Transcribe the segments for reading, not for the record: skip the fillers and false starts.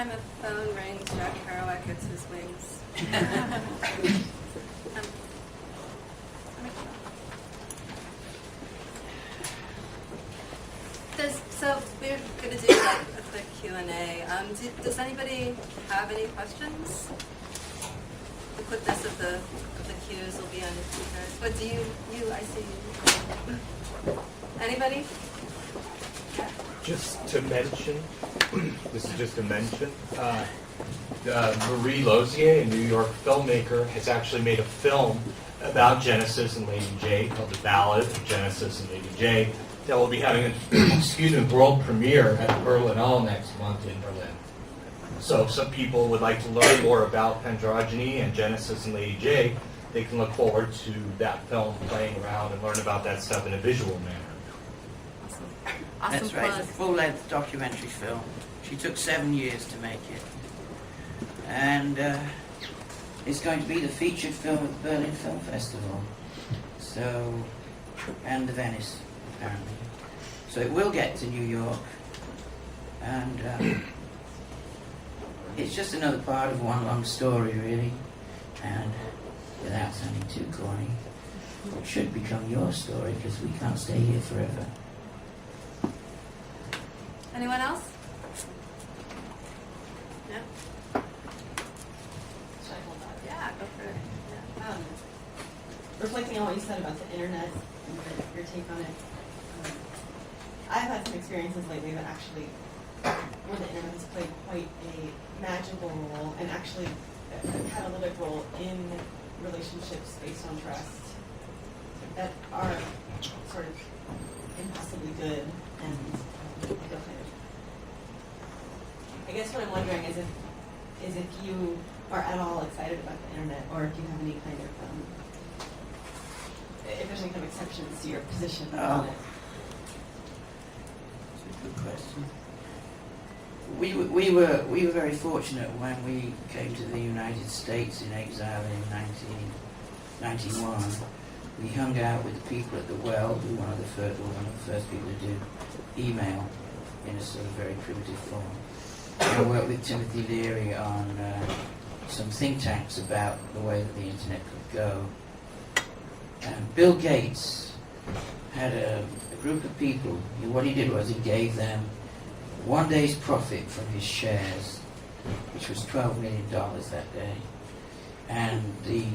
time a phone rings, Jack Kerouac gets his wings. So we're going to do like a quick Q&A. Does anybody have any questions? The quickness of the cues will be on your speakers. But do you, I see you. Anybody? Yeah. Just to mention, this is just a mention, Marie Lozier, a New York filmmaker, has actually made a film about Genesis and Lady J called The Ballad of Genesis and Lady J that will be having a world premiere at the Berlinale next month in Berlin. So if some people would like to learn more about androgyny and Genesis and Lady J, they can look forward to that film playing around and learn about that stuff in a visual manner. Awesome That's right, plug. it's a full-length documentary film. She took 7 years to make it. And it's going to be the featured film at the Berlin Film Festival. So, and the Venice, apparently. So it will get to New York. And it's just another part of one long story, really. And without sounding too corny, it should become your story, because we can't stay here forever. Anyone else? Yeah. Should I hold on? Yeah, go for it. Yeah. Reflecting on what you said about the internet and your take on it, I've had some experiences lately that actually, where the internet has played quite a magical role and actually a catalytic role in relationships based on trust that are sort of impossibly good and feel kind of. I guess what I'm wondering is if you are at all excited about the internet, or if you have any kind of if there's any kind of exceptions to your position on it. That's a good question. We were very fortunate when we came to the United States in exile in 1991. We hung out with the people at the Well, who were one of the first people to do email in a sort of very primitive form. I worked with Timothy Leary on some think tanks about the way that the internet could go. And Bill Gates had a group of people. What he did was he gave them 1 day's profit from his shares, which was $12 million that day. And the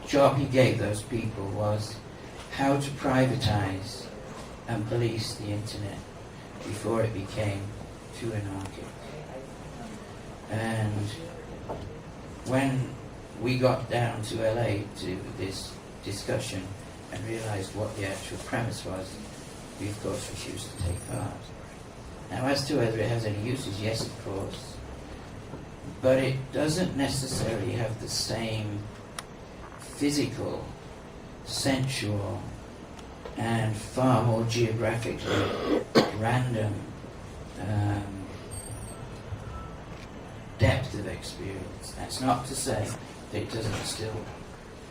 job he gave those people was how to privatize and police the internet before it became too anarchic. And when we got down to LA to this discussion and realized what the actual premise was, we of course refused to take part. Now, as to whether it has any uses, yes, of course, but it doesn't necessarily have the same physical, sensual, and far more geographically random depth of experience. That's not to say that it doesn't still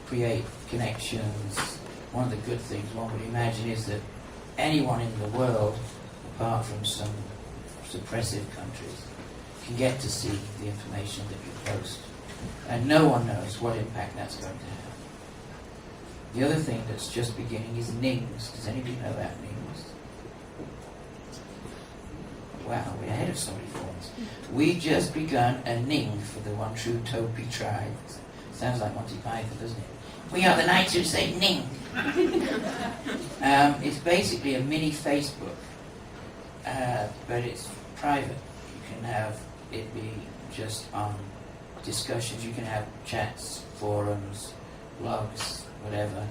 create connections. One of the good things one would imagine is that anyone in the world, apart from some suppressive countries, can get to see the information that you post. And no one knows what impact that's going to have. The other thing that's just beginning is Nings. Does anybody know about Nings? Wow, we're ahead of somebody for once. We just begun a Ning for the One True Topi tribe. Sounds like Monty Python, doesn't it? We are the knights who say Ning. It's basically a mini Facebook, but it's private. You can have it be just on discussions. You can have chats, forums, blogs, whatever,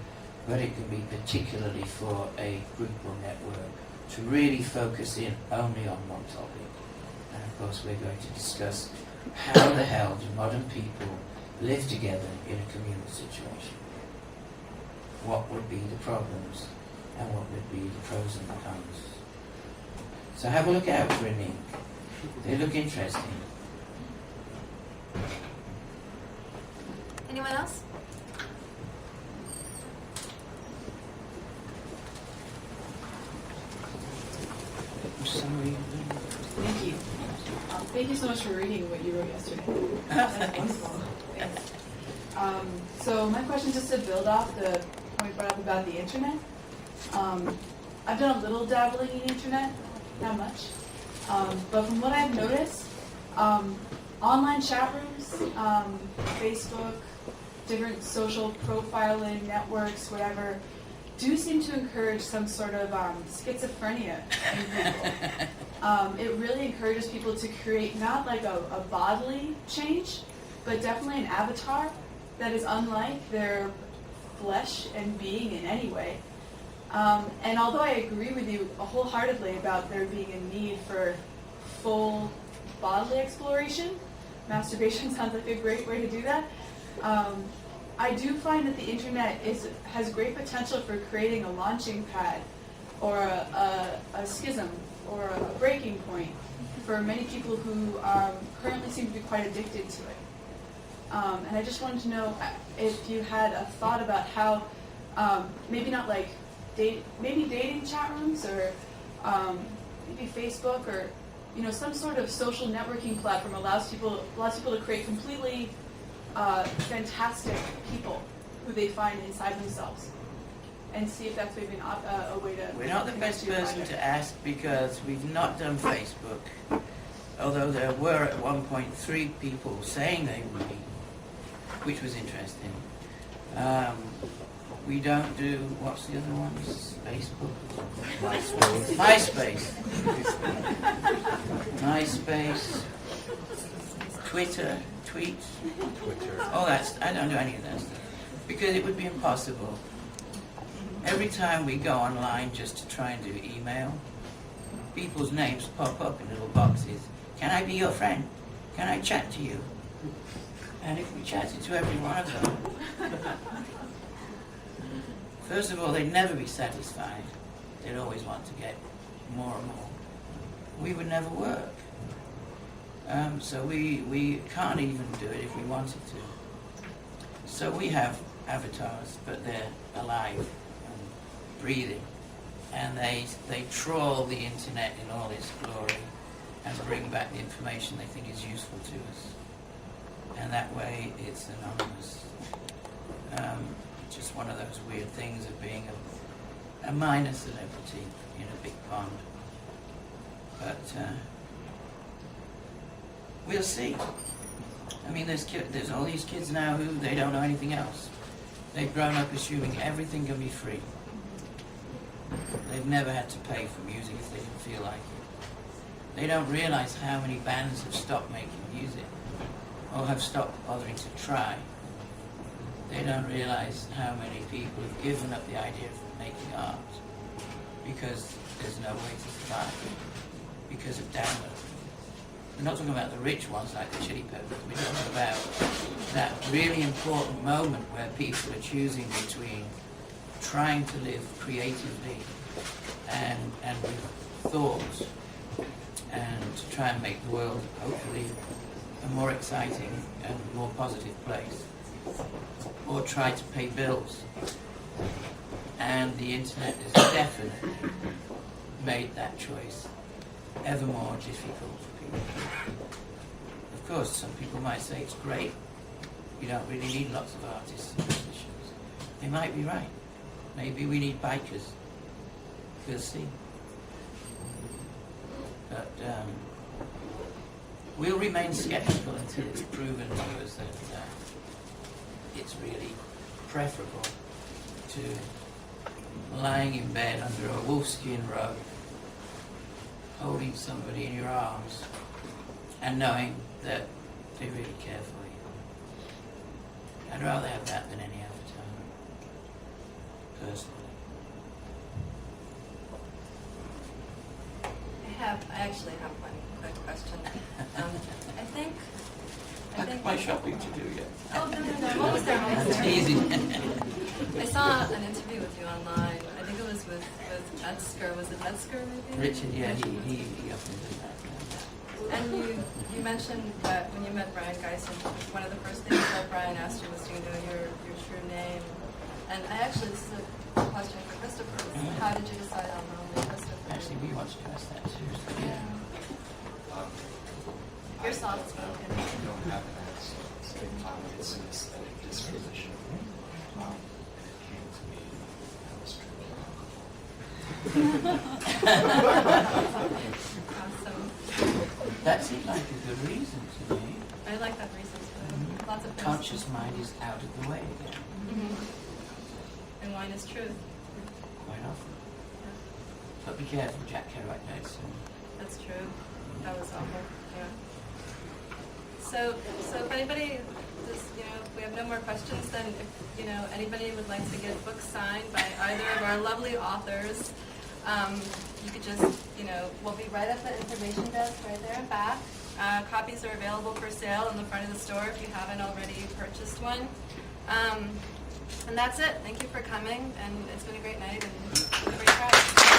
but it can be particularly for a group or network to really focus in only on one topic. And of course we're going to discuss how the hell do modern people live together in a communal situation. What would be the problems and what would be the pros and the cons. So have a look out for a link. They look interesting. Anyone else? I'm sorry. Thank you. Thank you so much for reading what you wrote yesterday. That's wonderful. Thanks. So my question is just to build off the point brought up about the internet. I've done a little dabbling in the internet, not much. But from what I've noticed, online chat rooms, Facebook, different social profiling networks, whatever, do seem to encourage some sort of schizophrenia in people. It really encourages people to create not like a bodily change, but definitely an avatar that is unlike their flesh and being in any way. And although I agree with you wholeheartedly about there being a need for full bodily exploration, masturbation sounds like a great way to do that. I do find that the internet has great potential for creating a launching pad or a schism or a breaking point for many people who currently seem to be quite addicted to it. And I just wanted to know if you had a thought about how maybe not like maybe dating chat rooms or maybe Facebook or some sort of social networking platform allows people to create completely fantastic people who they find inside themselves, and see if that's maybe a way to. We're not the best person to ask because we've not done Facebook, although there were at one point 3 people saying they would be, which was interesting. We don't do, what's the other ones? Facebook? MySpace. MySpace. Twitter. Tweets. Oh, I don't do any of that stuff. Because it would be impossible. Every time we go online just to try and do email, people's names pop up in little boxes. Can I be your friend? Can I chat to you? And if we chatted to every one of them, first of all, they'd never be satisfied. They'd always want to get more and more. We would never work. So we can't even do it if we wanted to. So we have avatars, but they're alive and breathing. And they trawl the internet in all its glory and bring back the information they think is useful to us. And that way it's anonymous. Just one of those weird things of being a minor celebrity in a big pond. But we'll see. I mean, there's all these kids now who they don't know anything else. They've grown up assuming everything can be free. They've never had to pay for music if they didn't feel like it. They don't realize how many bands have stopped making music or have stopped bothering to try. They don't realize how many people have given up the idea of making art because there's no way to survive because of download. We're not talking about the rich ones like the Chili Peppers. We're talking about that really important moment where people are choosing between trying to live creatively and with thought and to try and make the world hopefully a more exciting and more positive place, or try to pay bills. And the internet has definitely made that choice ever more difficult for people. Of course, some people might say it's great. You don't really need lots of artists and musicians. They might be right. Maybe we need bikers. We'll see. But we'll remain skeptical until it's proven to us that it's really preferable to lying in bed under a wolfskin rug, holding somebody in your arms, and knowing that they really care for you. I'd rather have that than any other time, personally. I actually have one quick question. I think my shopping to do yet. Oh, no. What was there? It's easy. I saw an interview with you online. I think it was with Metzger. Was it Metzger, maybe? Richard, yeah, he often does that. And you mentioned that when you met Brian Geisen, one of the first things that Brian asked you was to know your true name. And this is a question for Christopher. How did you decide on Christopher? Actually, we want to ask that too. So Yeah. Your soft spoken. I don't have that, so it's finally it's an aesthetic disposition. It came to me, I was Awesome. That seemed like a good reason to me. I like that reason too. Lots of things. Conscious mind is out of the way again, And wine is truth. quite often. But be careful, Jack Kerouac notes. That's true. That was awful. Yeah. So if anybody, just, if we have no more questions, then if, anybody would like to get books signed by either of our lovely authors, you could just, we'll be right at the information desk right there in back. Copies are available for sale in the front of the store if you haven't already purchased one. And that's it. Thank you for coming, and it's been a great night and a great crowd.